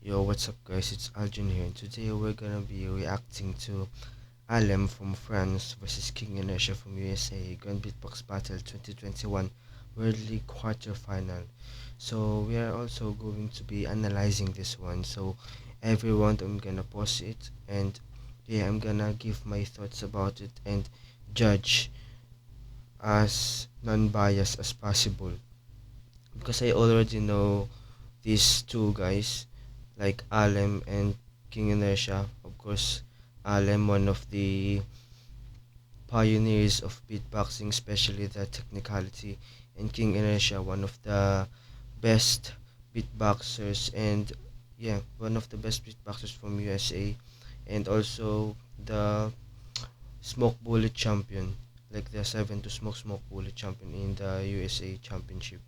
Yo, what's up guys, it's Algin here and today we're gonna be reacting to Alem from France versus King Inertia from USA Grand Beatbox Battle 2021 World League Quarterfinal. So we are also going to be analyzing this one, so every round I'm gonna pause it and yeah, I'm gonna give my thoughts about it and judge as non-biased as possible because I already know these two guys like Alem and King Inertia. Of course, Alem, one of the pioneers of beatboxing, especially the technicality, and King Inertia, one of the best beatboxers and yeah, one of the best beatboxers from USA, and also the Smoke Bullet champion, like the 7 to Smoke Bullet champion in the USA Championship.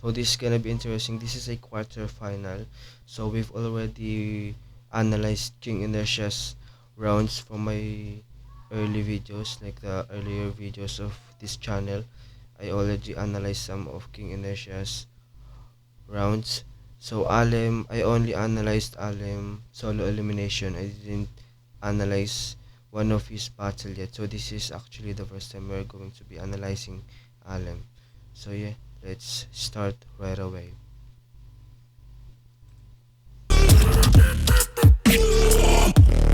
So this is gonna be interesting. This is a quarter final. So we've already analyzed King Inertia's rounds from my early videos, like the earlier videos of this channel. I already analyzed some of King Inertia's rounds. So Alem, I only analyzed Alem solo elimination. I didn't analyze one of his battle yet. So this is actually the first time we're going to be analyzing Alem. So yeah, let's start right away.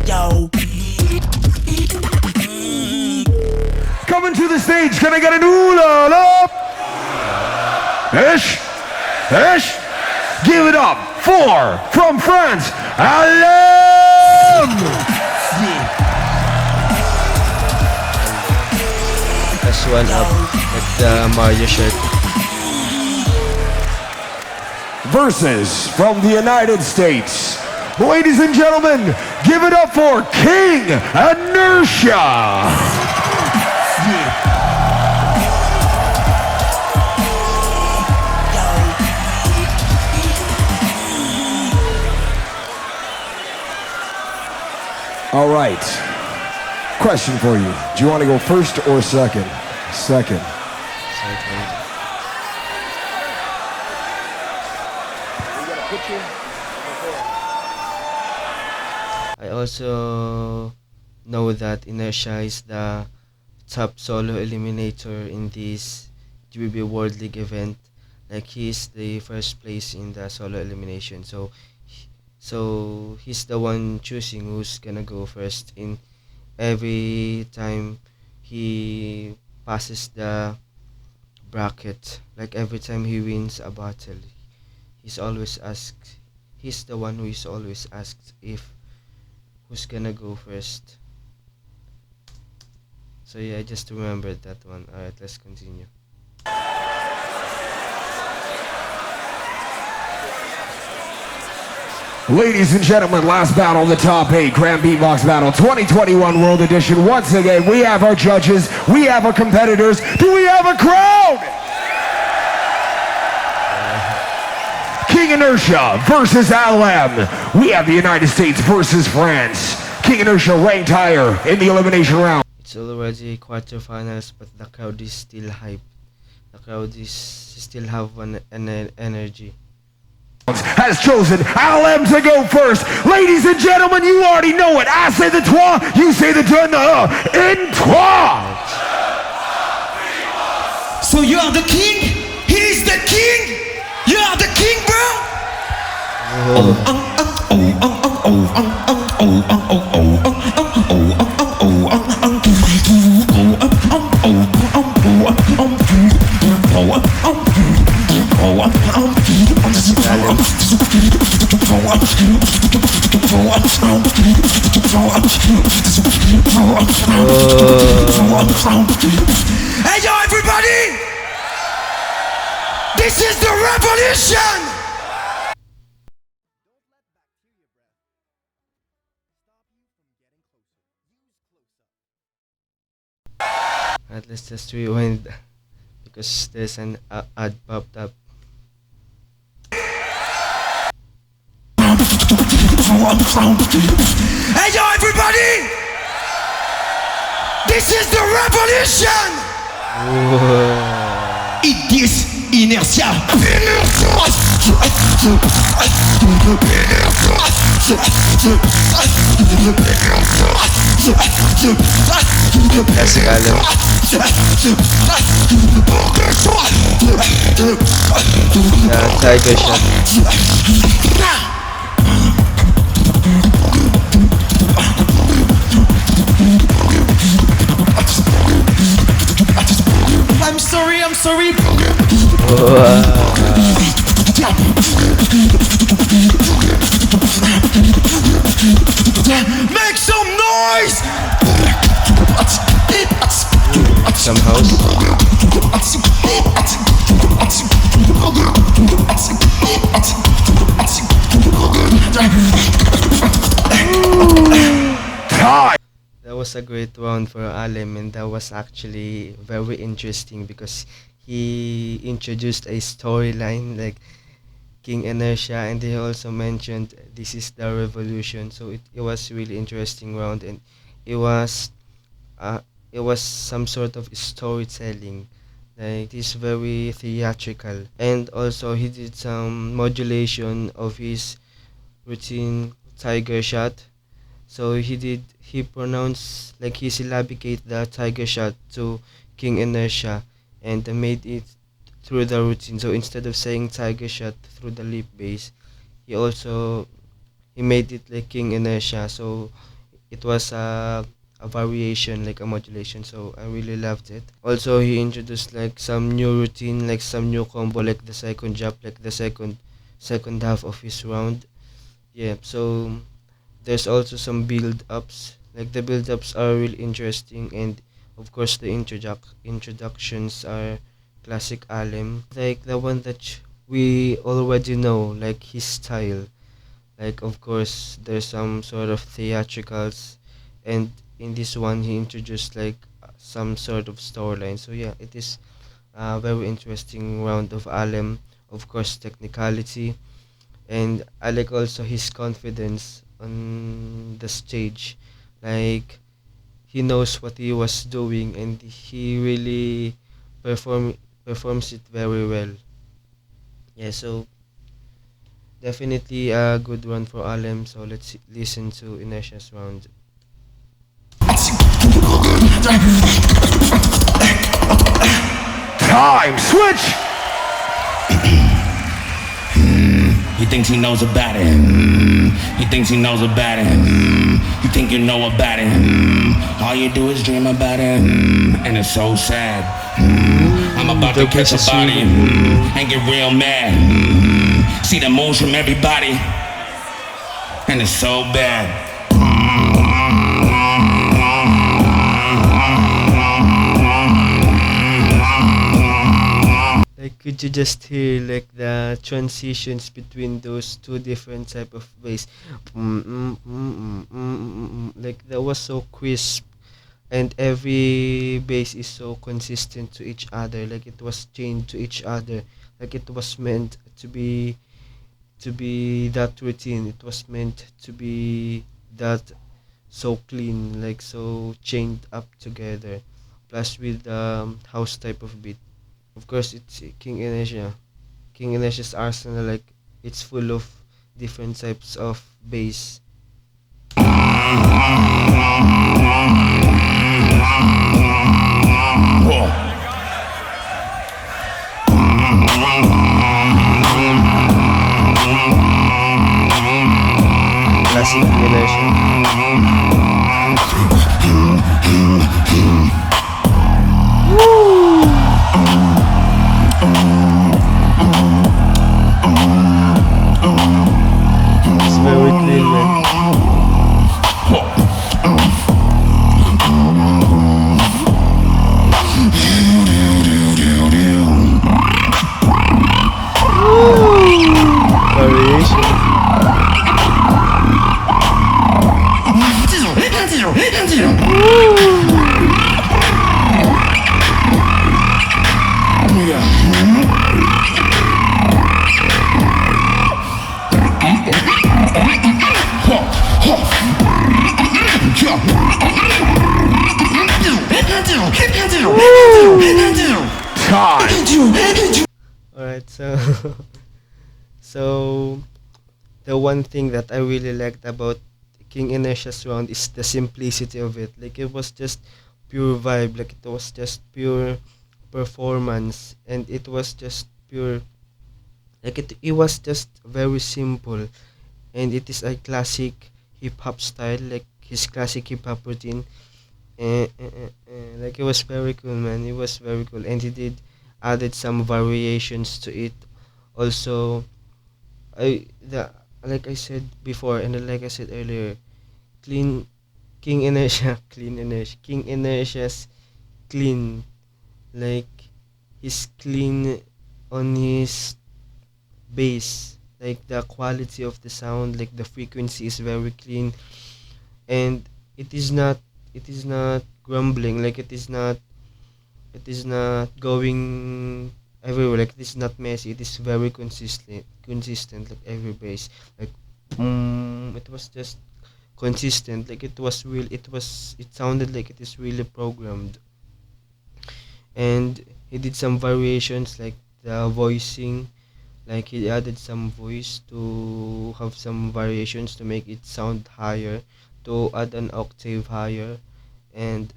Yo. Coming to the stage, can I get an ooh la? Ish, ish, give it up for from France, Alem. That's one up with the Mario shirt. Versus from the United States. Ladies and gentlemen, give it up for King Inertia. All right. Question for you. Do you want to go first or second? Second. I also know that Inertia is the top solo eliminator in this GBB World League event. Like he's the first place in the solo elimination. So he's the one choosing who's gonna go first in every time he passes the bracket. Like every time he wins a battle, he's always asked. He's the one who is always asked if who's gonna go first. So yeah, I just remembered that one. Alright, let's continue. Ladies and gentlemen, last battle in the top 8 Grand Beatbox Battle 2021 World Edition. Once again, we have our judges, we have our competitors. Do we have a crowd? King Inertia versus Alem. We have the United States versus France. King Inertia ranked higher in the elimination round. It's already quarterfinals, but the crowd is still hype. The crowd is still have an energy. Has chosen Alem to go first. Ladies and gentlemen, you already know it. I say the trois, you say the deux, in trois. So you are the king? He's the king? You are the king, bro? Hey yo, everybody! This is the revolution! Let's just rewind because there's an ad popped up. Hey yo, everybody! This is the revolution! Whoa. It is Inertia. Classic Alem. Tiger shot. I'm sorry. Make some noise! Some house. That was a great round for Alem, and that was actually very interesting because he introduced a storyline like King Inertia, and he also mentioned this is the revolution. So it was really interesting round, and it was uh, it was some sort of storytelling. Like it's very theatrical, and also he did some modulation of his routine tiger shot. So he pronounced like he syllabicate the tiger shot to King Inertia and made it through the routine. So instead of saying tiger shot through the lip bass, he also he made it like King Inertia. So it was a variation like a modulation. So I really loved it. Also he introduced like some new routine, like some new combo, like the second jump, like the second half of his round. Yeah. So there's also some build ups. Like the build ups are really interesting, and of course the introductions are classic Alem. Like the one that we already know, like his style. Like of course there's some sort of theatricals, and in this one he introduced like some sort of storyline. So yeah, it is a very interesting round of Alem. Of course technicality, and I like also his confidence on the stage. Like he knows what he was doing, and he really performs it very well. Yeah, so definitely a good one for Alem. So let's listen to Inertia's round. Time switch. He thinks he knows about it. He thinks he knows about it. You think you know about it. All you do is dream about it. And it's so sad. I'm about to catch a body and get real mad. See the moves from everybody. And it's so bad. Like could you just hear like the transitions between those two different type of bass? Like that was so crisp, and every bass is so consistent to each other. Like it was chained to each other. Like it was meant to be that routine. It was meant to be that so clean, like so chained up together. Plus with house type of beat. Of course, it's King Inertia. King Inertia's arsenal, like it's full of different types of bass. Classic King Inertia. It's very clean, man. Variation. Time. Alright, so So the one thing that I really liked about King Inertia's round is the simplicity of it. Like it was just pure vibe, like it was just pure performance, and it was just pure, like it was just very simple, and it is a classic hip hop style, like his classic hip hop routine. Like it was very cool, man. It was very cool, and he did added some variations to it. Also, I the like I said before, and like I said earlier, clean King Inertia, clean Inertia, King Inertia's clean, like he's clean on his bass, like the quality of the sound, like the frequency is very clean, and it is not it is not grumbling, like it is not going everywhere, like it is not messy, it is very consistent, like every bass, like it was just consistent, like it sounded like it is really programmed. And he did some variations, like the voicing, like he added some voice to have some variations to make it sound higher, to add an octave higher. And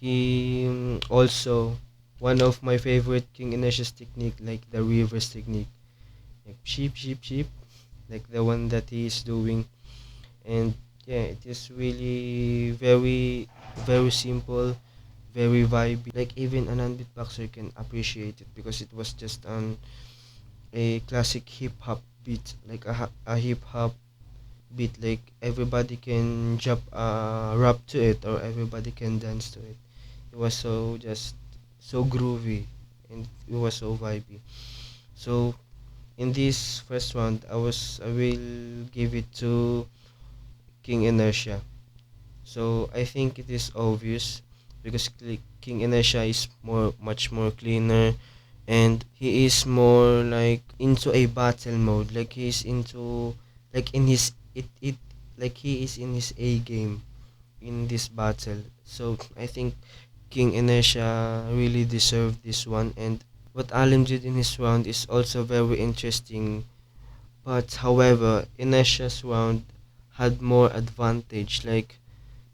he also, one of my favorite King Inertia's technique, like the reverse technique, like sheep sheep sheep, like the one that he is doing. And yeah, it is really very simple, very vibey, like even a non-beatboxer can appreciate it, because it was just a classic hip hop beat, like a hip hop beat, like everybody can jump rap to it, or everybody can dance to it. It was so just so groovy, and it was so vibey. So in this first round, I will give it to King Inertia. So I think it is obvious, because King Inertia is much more cleaner, and he is more like into a battle mode. Like he's into, like in his it like he is in his A game in this battle. So I think King Inertia really deserved this one, and what Alem did in his round is also very interesting. But however, Inertia's round had more advantage. Like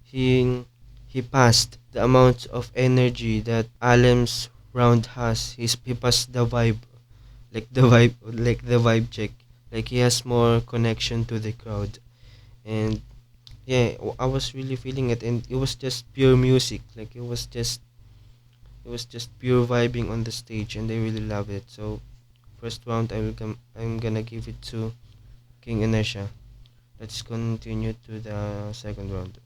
he he passed the amount of energy that Alem's round has. He passed the vibe, like the vibe check. Like he has more connection to the crowd, and yeah, I was really feeling it, and it was just pure music. Like it was just pure vibing on the stage, and I really love it. So first round, I'm gonna give it to King Inertia. Let's continue to the second round.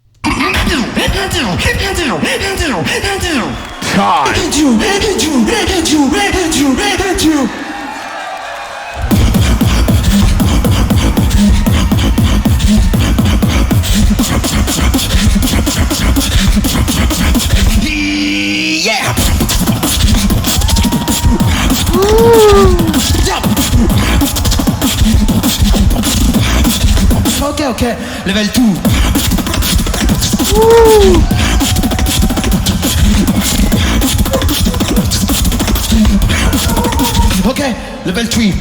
Yeah. Okay, level 2. Okay, level 3.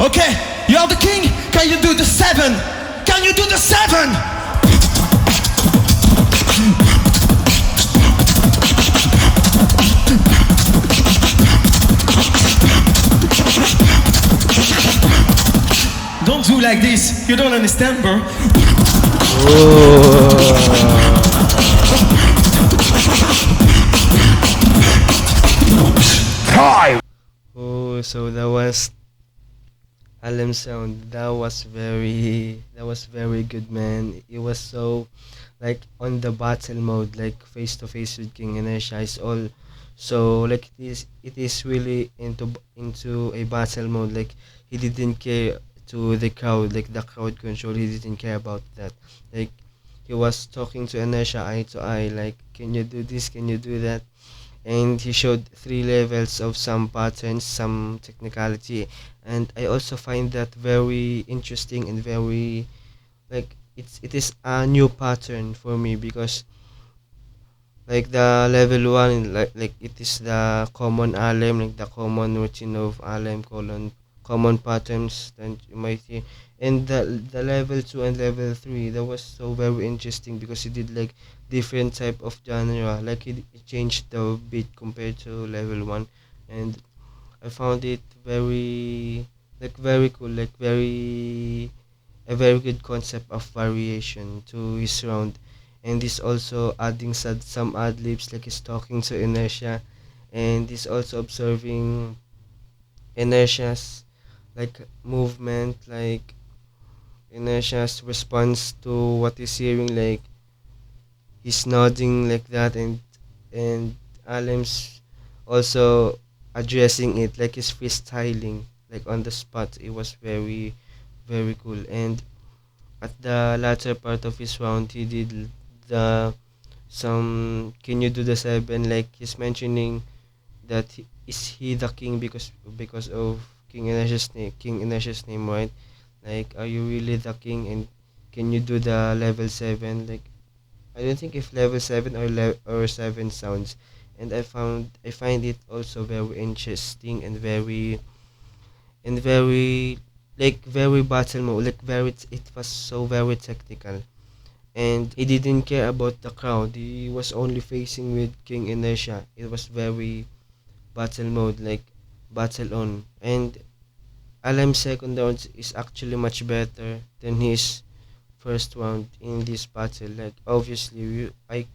Okay, you're the king. Can you do the 7? Can you do the 7? Don't do like this. You don't understand, bro. Time. Oh, so that was Alem sound. That was very good, man. It was so like on the battle mode, like face to face with King Inertia is all. So like it is really into a battle mode. Like he didn't care to the crowd, like the crowd control. He didn't care about that. Like he was talking to Inertia eye to eye, like, can you do this? Can you do that? And he showed three levels of some patterns, some technicality, and I also find that very interesting and very, like, it is a new pattern for me because like the level one, like it is the common Alem, like the common routine of Alem colon common patterns that you might see. And the level two and level three, that was so very interesting because he did like different type of genre. Like he changed the beat compared to level one, and I found it very, like, very cool, like very a very good concept of variation to his round. And he's also adding some ad libs, like he's talking to Inertia, and he's also observing Inertia's like movement, like Inertia's response to what he's hearing, like he's nodding like that, and Alem's also addressing it, like he's freestyling, like on the spot. It was very, very cool. And at the latter part of his round, he did the some can you do the seven, like he's mentioning that is he the king because of King Inertia's name, right? Like, are you really the king, and can you do the level 7? Like, I don't think if level 7 or 7 sounds. And I find it also very interesting and very like very battle mode, like very it was so very technical. And he didn't care about the crowd. He was only facing with King Inertia. It was very battle mode, like battle on. And Alem's second round is actually much better than his first round in this battle. Like, obviously, I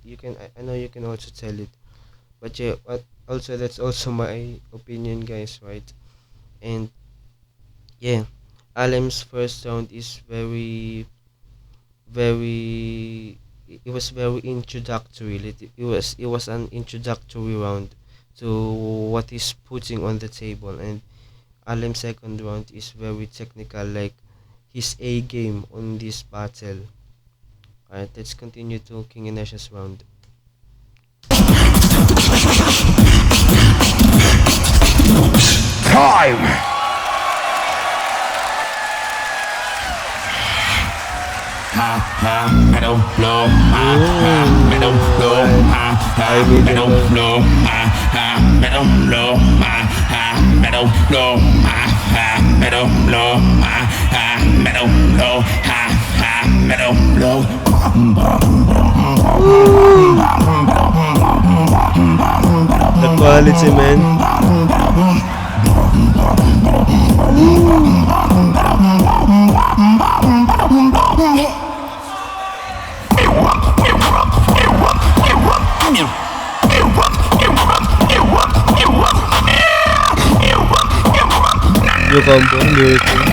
know you can also tell it, but yeah, but also that's also my opinion, guys, right? And yeah, Alem's first round is it was very introductory. It was an introductory round to what he's putting on the table. And Alem's second round is very technical, like his A game on this battle. Alright, let's continue to King Inertia's round. Time! Metal flow, metal flow, metal flow, metal flow, metal flow, metal flow, metal flow, metal flow. The quality, man. New combo, new thing.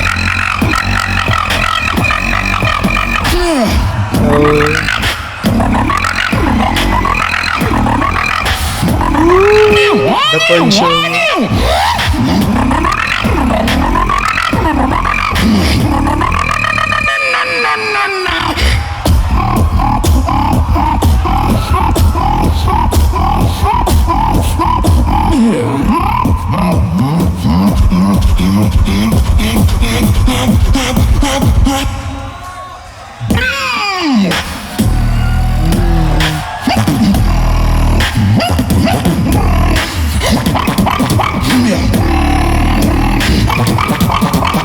The punch.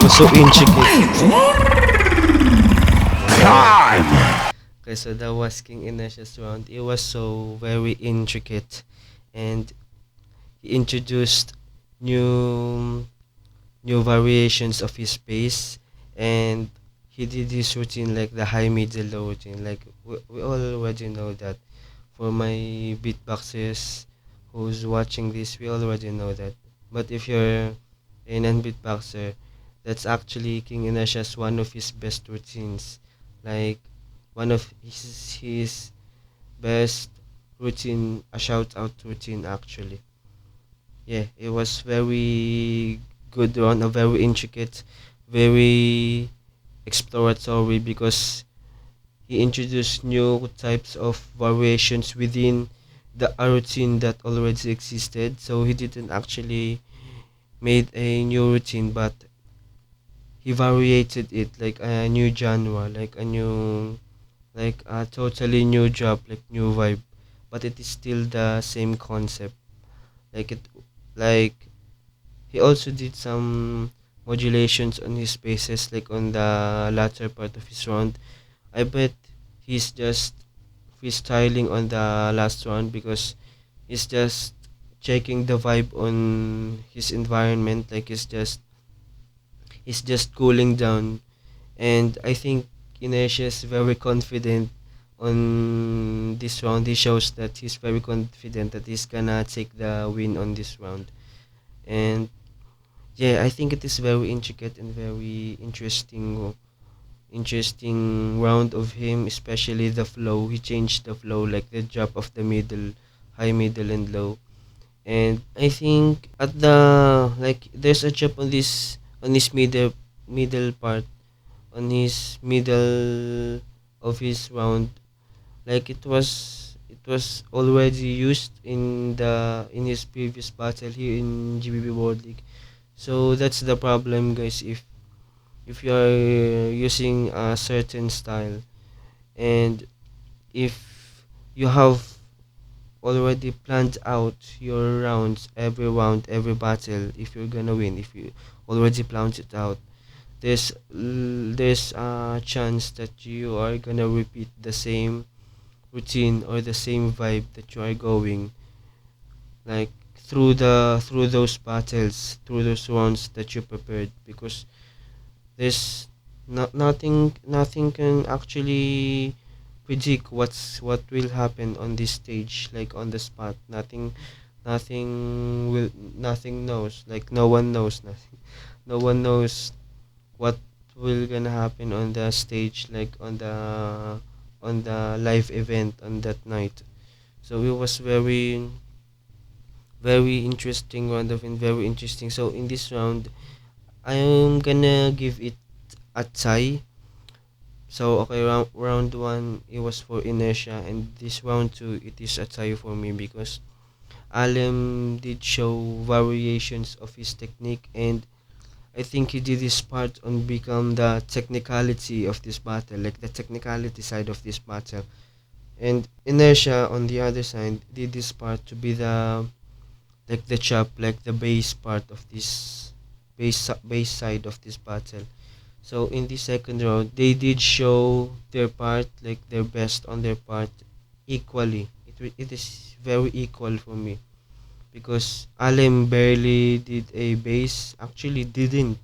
Was so intricate. Time! Okay, so that was King Inertia's round. It was so very intricate, and he introduced new new variations of his bass, and he did his routine like the high middle low routine. Like we all already know that. For my beatboxers who's watching this, we already know that. But if you're a non-beatboxer, that's actually King Inertia's one of his best routines. Like one of his best routine, a shout out routine actually. Yeah, it was very good one, a very intricate, very exploratory because he introduced new types of variations within the a routine that already existed. So he didn't actually made a new routine, but he variated it like a new genre, like a new, like a totally new job, like new vibe. But it is still the same concept. Like it, like he also did some modulations on his bases, like on the latter part of his round. I bet he's just freestyling on the last round because he's just checking the vibe on his environment. Like he's just cooling down, and I think Inertia is very confident on this round. He shows that he's very confident that he's gonna take the win on this round, and yeah, I think it is very intricate and very interesting round of him, especially the flow. He changed the flow, like the drop of the middle, high, middle, and low. And I think at the like there's a drop on this middle part, on his middle of his round. Like it was already used in his previous battle here in GBB World League. So that's the problem, guys. If you are using a certain style, and if you have already planned out your rounds, every round, every battle, if you're gonna win, if you already planned it out, there's a chance that you are gonna repeat the same routine or the same vibe that you are going, like through those battles, through those rounds that you prepared, because there's nothing can actually predict what will happen on this stage, like on the spot. Nothing knows, like no one knows nothing. No one knows what will gonna happen on the stage, like on the live event on that night. So it was very interesting round of and very interesting. So in this round, I'm gonna give it a tie. So okay, round one it was for Inertia, and this round two it is a tie for me because Alem did show variations of his technique, and I think he did his part on become the technicality of this battle, like the technicality side of this battle. And Inertia on the other side did this part to be the, like the chop, like the base part of this base side of this battle. So in the second round, they did show their part, like their best on their part, equally. It is very equal for me because Alem barely did a base. Actually, didn't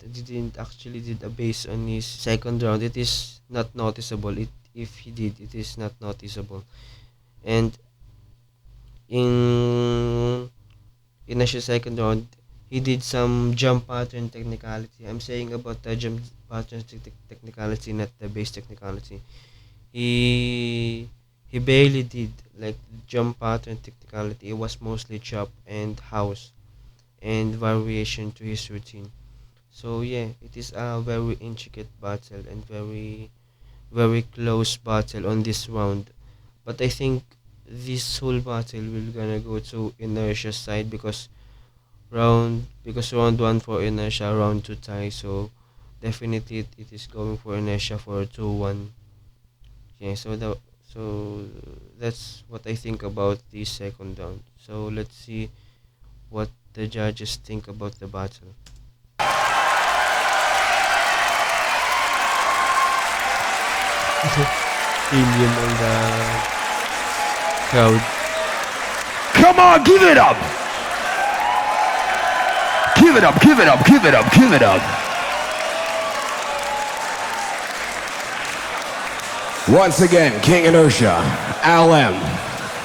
actually did a base on his second round. It is not noticeable. It If he did, it is not noticeable. And in initial second round, he did some jump pattern technicality. I'm saying about the jump pattern technicality, not the base technicality. He he barely did like jump pattern technicality. It was mostly chop and house and variation to his routine. So yeah, it is a very intricate battle and very close battle on this round. But I think this whole battle will gonna go to Inertia side because round one for Inertia, round two tie. So definitely it is going for Inertia for 2-1. Yeah, so that's what I think about the second round. So let's see what the judges think about the battle. Opinion on the crowd. Come on, give it up! Give it up, give it up, give it up, give it up. Once again, King Inertia, Alem.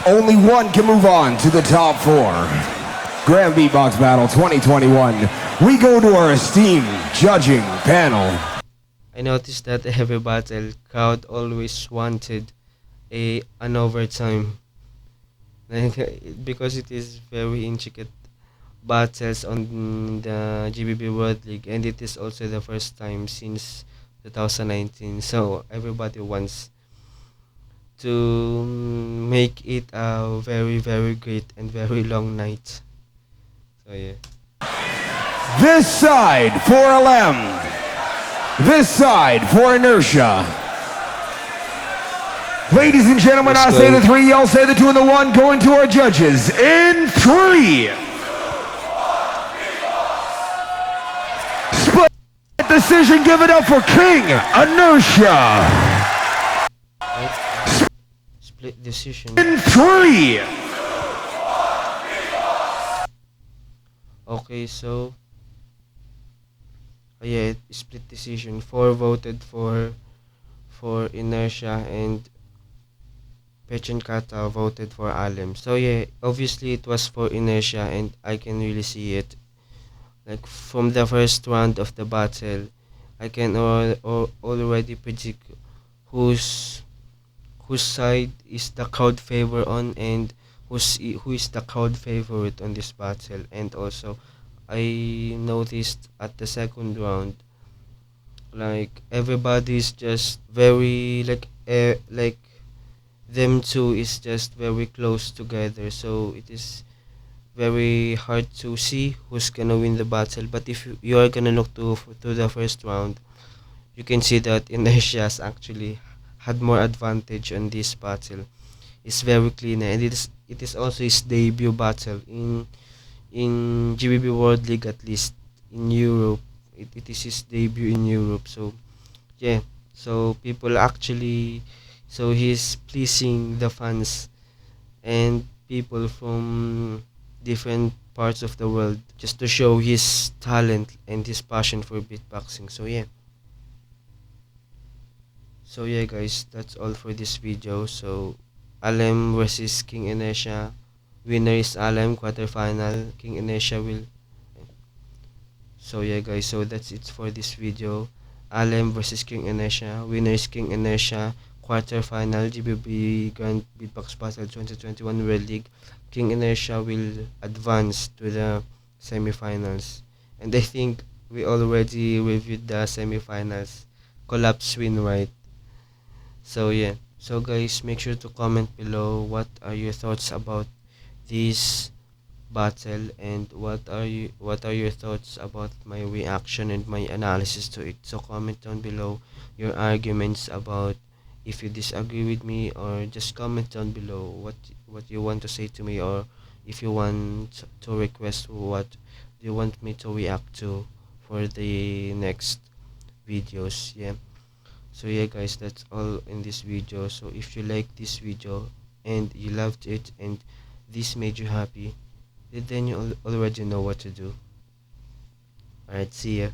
Only one can move on to the top four. Grand Beatbox Battle 2021. We go to our esteemed judging panel. I noticed that every battle, crowd always wanted an overtime, like because it is very intricate battles on the GBB World League, and it is also the first time since 2019. So everybody wants to make it a very very great and very long night. So yeah. This side for Alem. This side for Inertia. Ladies and gentlemen, Let's I say go. the three, y'all say the two and the one. Going to our judges in 3. Split decision, give it up for King Inertia. Right? Split decision. In 3. Okay, so yeah, split decision. 4 voted for Inertia, and Pechin Kata voted for Alem. So yeah, obviously it was for Inertia, and I can really see it. Like from the first round of the battle, I can already predict whose whose side is the crowd favor on, and who is the crowd favorite on this battle. And also I noticed at the second round, like everybody's just very like them two is just very close together, so it is very hard to see who's gonna win the battle. But if you are gonna look to the first round, you can see that Inertia's actually had more advantage on this battle. It's very clean, and it is also his debut battle in GBB World League, at least in Europe. It is his debut in Europe. So yeah, so people actually, so he's pleasing the fans and people from different parts of the world just to show his talent and his passion for beatboxing. So yeah. So yeah guys, that's all for this video. So Alem versus King Inertia. Winner is Alem, quarterfinal. King Inertia will. So yeah guys, so that's it for this video. Alem versus King Inertia. Winner is King Inertia. Quarterfinal GBB Grand Beatbox Battle 2021 World League. King Inertia will advance to the semifinals. And I think we already reviewed the semifinals. Collapse win, right? So yeah. So guys, make sure to comment below what are your thoughts about this battle, and what are your thoughts about my reaction and my analysis to it. So comment down below your arguments about, if you disagree with me, or just comment down below what you want to say to me, or if you want to request what you want me to react to for the next videos. Yeah. So yeah guys, that's all in this video. So if you like this video and you loved it and this made you happy, then you already know what to do. Alright, see ya.